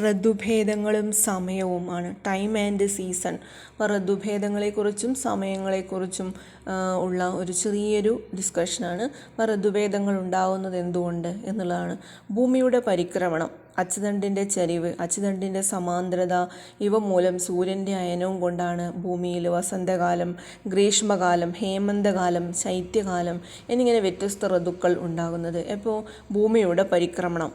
ഋതുഭേദങ്ങളും സമയവുമാണ്, time and season. അപ്പോൾ ഋതുഭേദങ്ങളെക്കുറിച്ചും സമയങ്ങളെക്കുറിച്ചും ഉള്ള ഒരു ചെറിയൊരു ഡിസ്കഷനാണ്. അപ്പോൾ ഋതുഭേദങ്ങൾ ഉണ്ടാവുന്നത് എന്തുകൊണ്ട് എന്നുള്ളതാണ്. ഭൂമിയുടെ പരിക്രമണം, അച്ചുതണ്ടിൻ്റെ ചരിവ്, അച്ചുതണ്ടിൻ്റെ സമാന്തരത ഇവ മൂലം സൂര്യൻ്റെ അയനവും കൊണ്ടാണ് ഭൂമിയിൽ വസന്തകാലം, ഗ്രീഷ്മകാലം, ഹേമന്തകാലം, ശൈത്യകാലം എന്നിങ്ങനെ വ്യത്യസ്ത ഋതുക്കൾ ഉണ്ടാകുന്നത്. അപ്പോൾ ഭൂമിയുടെ പരിക്രമണം,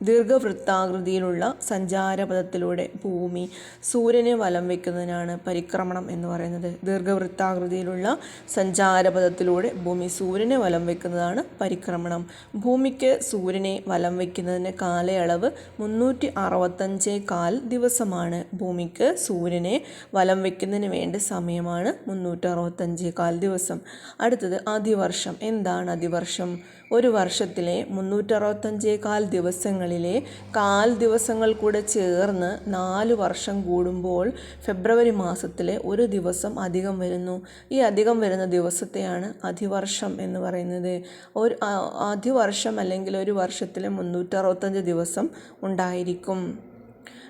ദീർഘവൃത്താകൃതിയിലുള്ള സഞ്ചാരപഥത്തിലൂടെ ഭൂമി സൂര്യനെ വലം വയ്ക്കുന്നതിനാണ് പരിക്രമണം എന്ന് പറയുന്നത്. ദീർഘവൃത്താകൃതിയിലുള്ള സഞ്ചാരപഥത്തിലൂടെ ഭൂമി സൂര്യനെ വലം വയ്ക്കുന്നതാണ് പരിക്രമണം. ഭൂമിക്ക് സൂര്യനെ വലം വയ്ക്കുന്നതിന് കാലയളവ് 365 ദിവസമാണ്. ഭൂമിക്ക് സൂര്യനെ വലം വയ്ക്കുന്നതിന് വേണ്ട സമയമാണ് 365 ദിവസം. അടുത്തത് അതിവർഷം. എന്താണ് അതിവർഷം? ഒരു വർഷത്തിലെ 365 ദിവസങ്ങളിലെ കാൽ ദിവസങ്ങൾ കൂടെ ചേർന്ന് 4 വർഷം കൂടുമ്പോൾ ഫെബ്രുവരി മാസത്തിലെ ഒരു ദിവസം അധികം വരുന്നു. ഈ അധികം വരുന്ന ദിവസത്തെയാണ് അതിവർഷം എന്ന് പറയുന്നത്. ഒരു അതിവർഷം അല്ലെങ്കിൽ ഒരു വർഷത്തിലെ 365 ദിവസം ഉണ്ടായിരിക്കും.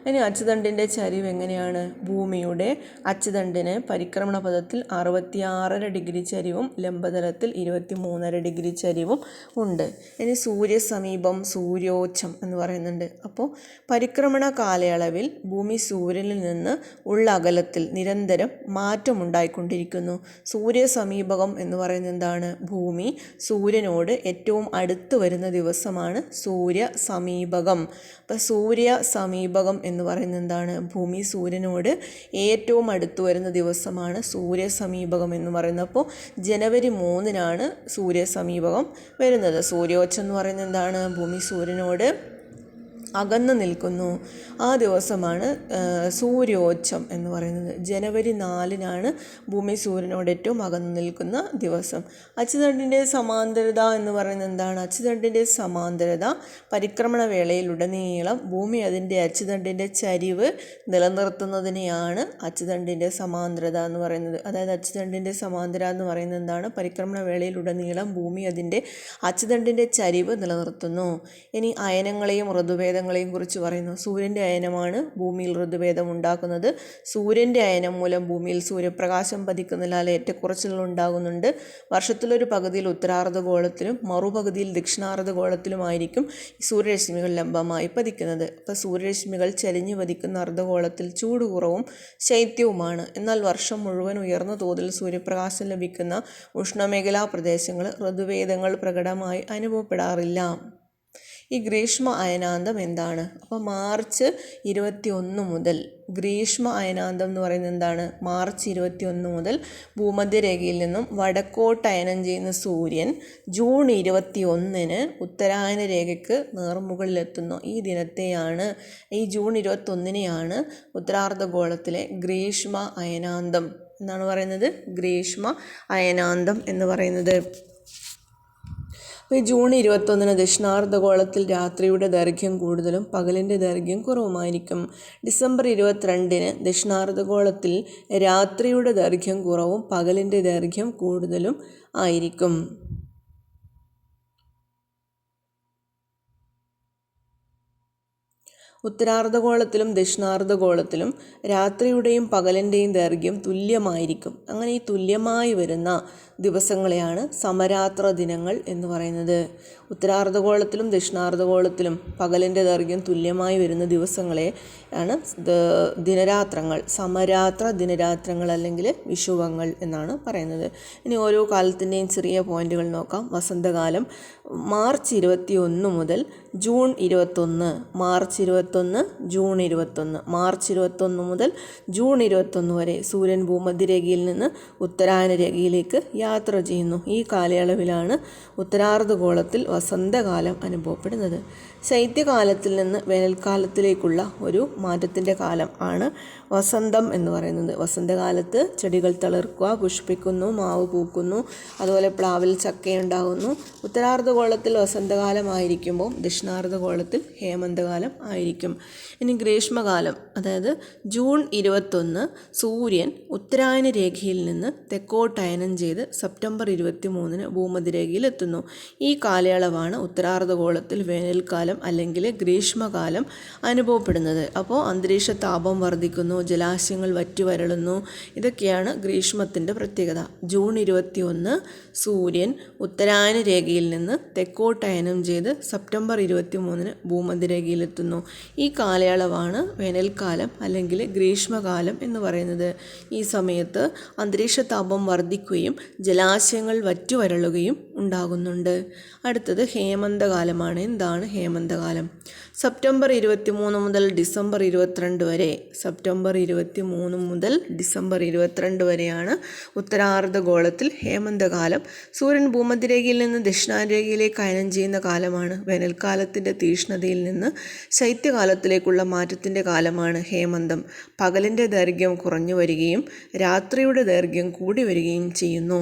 ഇനി അച്ചുതണ്ടിൻ്റെ ചരിവ് എങ്ങനെയാണ്? ഭൂമിയുടെ അച്ചുതണ്ടിന് പരിക്രമണ പഥത്തിൽ 66.5 ഡിഗ്രി ചരിവും ലംബതലത്തിൽ 23.5 ഡിഗ്രി ചരിവും ഉണ്ട്. ഇനി സൂര്യസമീപം, സൂര്യോച്ചം എന്ന് പറയുന്നുണ്ട്. അപ്പോൾ പരിക്രമണ കാലയളവിൽ ഭൂമി സൂര്യനിൽ നിന്ന് ഉള്ള അകലത്തിൽ നിരന്തരം മാറ്റമുണ്ടായിക്കൊണ്ടിരിക്കുന്നു. സൂര്യസമീപകം എന്ന് പറയുന്നത് എന്താണ്? ഭൂമി സൂര്യനോട് ഏറ്റവും അടുത്ത് വരുന്ന ദിവസമാണ് സൂര്യസമീപകം. അപ്പോൾ സൂര്യസമീപകം എന്ന് പറയുന്നത് എന്താണ്? ഭൂമി സൂര്യനോട് ഏറ്റവും അടുത്ത് വരുന്ന ദിവസമാണ് സൂര്യസമീപകം എന്ന് പറയുന്നത്. അപ്പോൾ ജനുവരി 3-നാണ് സൂര്യസമീപകം വരുന്നത്. സൂര്യോച്ചം എന്ന് പറയുന്നത് എന്താണ്? ഭൂമി സൂര്യനോട് അകന്നു നിൽക്കുന്നു, ആ ദിവസമാണ് സൂര്യോച്ചം എന്ന് പറയുന്നത്. ജനുവരി 4-നാണ് ഭൂമി സൂര്യനോട് ഏറ്റവും അകന്നു നിൽക്കുന്ന ദിവസം. അച്ചുതണ്ടിൻ്റെ സമാന്തരത എന്ന് പറയുന്നത് എന്താണ്? അച്ചുതണ്ടിൻ്റെ സമാന്തരത പരിക്രമണ വേളയിലുടനീളം ഭൂമി അതിൻ്റെ അച്ചുതണ്ടിൻ്റെ ചരിവ് നിലനിർത്തുന്നതിനെയാണ് അച്ചുതണ്ടിൻ്റെ സമാന്തരത എന്ന് പറയുന്നത്. അതായത് അച്ചുതണ്ടിൻ്റെ സമാന്തര എന്ന് പറയുന്നത് എന്താണ്? പരിക്രമണ വേളയിലുടനീളം ഭൂമി അതിൻ്റെ അച്ചുതണ്ടിൻ്റെ ചരിവ് നിലനിർത്തുന്നു. ഇനി അയനങ്ങളെയും ഋതുഭേദങ്ങളെയും കുറിച്ച് പറയുന്നു. സൂര്യൻ്റെ അയനമാണ് ഭൂമിയിൽ ഋതുഭേദം ഉണ്ടാക്കുന്നത്. സൂര്യൻ്റെ അയനം മൂലം ഭൂമിയിൽ സൂര്യപ്രകാശം പതിക്കുന്നതിനാൽ ഏറ്റക്കുറച്ചിലുകൾ ഉണ്ടാകുന്നുണ്ട്. വർഷത്തിലൊരു പകുതിയിൽ ഉത്തരാർദ്ധഗോളത്തിലും മറുപകുതിയിൽ ദക്ഷിണാർദ്ധഗോളത്തിലുമായിരിക്കും സൂര്യരശ്മികൾ ലംബമായി പതിക്കുന്നത്. അപ്പോൾ സൂര്യരശ്മികൾ ചരിഞ്ഞു പതിക്കുന്ന അർദ്ധഗോളത്തിൽ ചൂട് കുറവും ശൈത്യവുമാണ്. എന്നാൽ വർഷം മുഴുവൻ ഉയർന്ന തോതിൽ സൂര്യപ്രകാശം ലഭിക്കുന്ന ഉഷ്ണമേഖലാ പ്രദേശങ്ങൾ ഋതുഭേദങ്ങൾ പ്രകടമായി അനുഭവപ്പെടാറില്ല. ഈ ഗ്രീഷ്മ അയനാന്തം എന്താണ്? അപ്പോൾ മാർച്ച് 21 മുതൽ ഗ്രീഷ്മ അയനാന്തം എന്ന് പറയുന്നത് എന്താണ്? മാർച്ച് 21 മുതൽ ഭൂമധ്യരേഖയിൽ നിന്നും വടക്കോട്ട് അയനം ചെയ്യുന്ന സൂര്യൻ ജൂൺ 21-ന് ഉത്തരായന രേഖയ്ക്ക് നേർമുകളിലെത്തുന്നു. ഈ ദിനത്തെയാണ്, ഈ ജൂൺ 21-നെയാണ് ഉത്തരാർദ്ധഗോളത്തിലെ ഗ്രീഷ്മ അയനാന്തം എന്നാണ് പറയുന്നത്. ഗ്രീഷ്മ അയനാന്തം എന്ന് പറയുന്നത്. ജൂൺ 21-ന് ദക്ഷിണാർദ്ധഗോളത്തിൽ രാത്രിയുടെ ദൈർഘ്യം കൂടുതലും പകലിൻ്റെ ദൈർഘ്യം കുറവുമായിരിക്കും. ഡിസംബർ 22-ന് ദക്ഷിണാർദ്ധഗോളത്തിൽ രാത്രിയുടെ ദൈർഘ്യം കുറവും പകലിൻ്റെ ദൈർഘ്യം കൂടുതലും ആയിരിക്കും. ഉത്തരാർദ്ധഗോളത്തിലും ദക്ഷിണാർദ്ധഗോളത്തിലും രാത്രിയുടെയും പകലിൻ്റെയും ദൈർഘ്യം തുല്യമായിരിക്കും. അങ്ങനെ ഈ തുല്യമായി വരുന്ന ദിവസങ്ങളെയാണ് സമരാത്ര ദിനങ്ങൾ എന്ന് പറയുന്നത്. ഉത്തരാർദ്ധഗോളത്തിലും ദക്ഷിണാർദ്ധഗോളത്തിലും പകലിൻ്റെ ദൈർഘ്യം തുല്യമായി വരുന്ന ദിവസങ്ങളെ ആണ് ദിനരാത്രങ്ങൾ, സമരാത്ര ദിനരാത്രങ്ങൾ അല്ലെങ്കിൽ വിഷുവങ്ങൾ എന്നാണ് പറയുന്നത്. ഇനി ഓരോ കാലത്തിൻ്റെയും ചെറിയ പോയിന്റുകൾ നോക്കാം. വസന്തകാലം മാർച്ച് 21 മുതൽ ജൂൺ 21, മാർച്ച് 21, ജൂൺ 21, മാർച്ച് 21 മുതൽ ജൂൺ 21 വരെ സൂര്യൻ ഭൂമധ്യരേഖയിൽ നിന്ന് ഉത്തരായന രേഖയിലേക്ക് യാത്ര ചെയ്യുന്നു. ഈ കാലയളവിലാണ് ഉത്തരാർദ്ധഗോളത്തിൽ വസന്തകാലം അനുഭവപ്പെടുന്നത്. ശൈത്യകാലത്തിൽ നിന്ന് വേനൽക്കാലത്തിലേക്കുള്ള ഒരു മാറ്റത്തിൻ്റെ കാലം ആണ് വസന്തം എന്ന് പറയുന്നത്. വസന്തകാലത്ത് ചെടികൾ തളിർക്കുക, പുഷ്പിക്കുന്നു, മാവ് പൂക്കുന്നു, അതുപോലെ പ്ലാവിൽ ചക്കയുണ്ടാകുന്നു. ഉത്തരാർദ്ധഗോളത്തിൽ വസന്തകാലമായിരിക്കുമ്പോൾ ദക്ഷിണാർദ്ധഗോളത്തിൽ ഹേമന്തകാലം ആയിരിക്കും. ഇനി ഗ്രീഷ്മകാലം, അതായത് ജൂൺ 21 സൂര്യൻ ഉത്തരായന രേഖയിൽ നിന്ന് തെക്കോട്ടയനം ചെയ്ത് സെപ്റ്റംബർ 23 ഭൂമധ്യരേഖയിൽ എത്തുന്നു. ഈ കാലയളവാണ് ഉത്തരാർദ്ധഗോളത്തിൽ വേനൽക്കാലം അല്ലെങ്കിൽ ഗ്രീഷ്മകാലം അനുഭവപ്പെടുന്നത്. അപ്പോൾ അന്തരീക്ഷ താപം വർദ്ധിക്കുന്നു, ജലാശയങ്ങൾ വറ്റിവരളുന്നു. ഇതൊക്കെയാണ് ഗ്രീഷ്മത്തിൻ്റെ പ്രത്യേകത. ജൂൺ 21 സൂര്യൻ ഉത്തരായന രേഖയിൽ നിന്ന് തെക്കോട്ടയനം ചെയ്ത് സെപ്റ്റംബർ 23 ഭൂമധ്യരേഖയിലെത്തുന്നു. ഈ കാലയളവാണ് വേനൽക്കാലം അല്ലെങ്കിൽ ഗ്രീഷ്മകാലം എന്ന് പറയുന്നത്. ഈ സമയത്ത് അന്തരീക്ഷ താപം വർദ്ധിക്കുകയും ജലാശയങ്ങൾ വറ്റിവരളുകയും ഉണ്ടാകുന്നുണ്ട്. അടുത്തത് ഹേമന്തകാലമാണ്. എന്താണ് ഹേമന്തകാലം? സെപ്റ്റംബർ 23 മുതൽ ഡിസംബർ 22 വരെ, സെപ്റ്റംബർ 23 മുതൽ ഡിസംബർ 22 വരെയാണ് ഉത്തരാർദ്ധഗോളത്തിൽ ഹേമന്തകാലം. സൂര്യൻ ഭൂമധ്യരേഖയിൽ നിന്ന് ദക്ഷിണാരേഖയിലേക്ക് അയനം ചെയ്യുന്ന കാലമാണ്. വേനൽക്കാലത്തിൻ്റെ തീഷ്ണതയിൽ നിന്ന് ശൈത്യകാലത്തിലേക്കുള്ള മാറ്റത്തിൻ്റെ കാലമാണ് ഹേമന്തം. പകലിൻ്റെ ദൈർഘ്യം കുറഞ്ഞു വരികയും രാത്രിയുടെ ദൈർഘ്യം കൂടി വരികയും ചെയ്യുന്നു.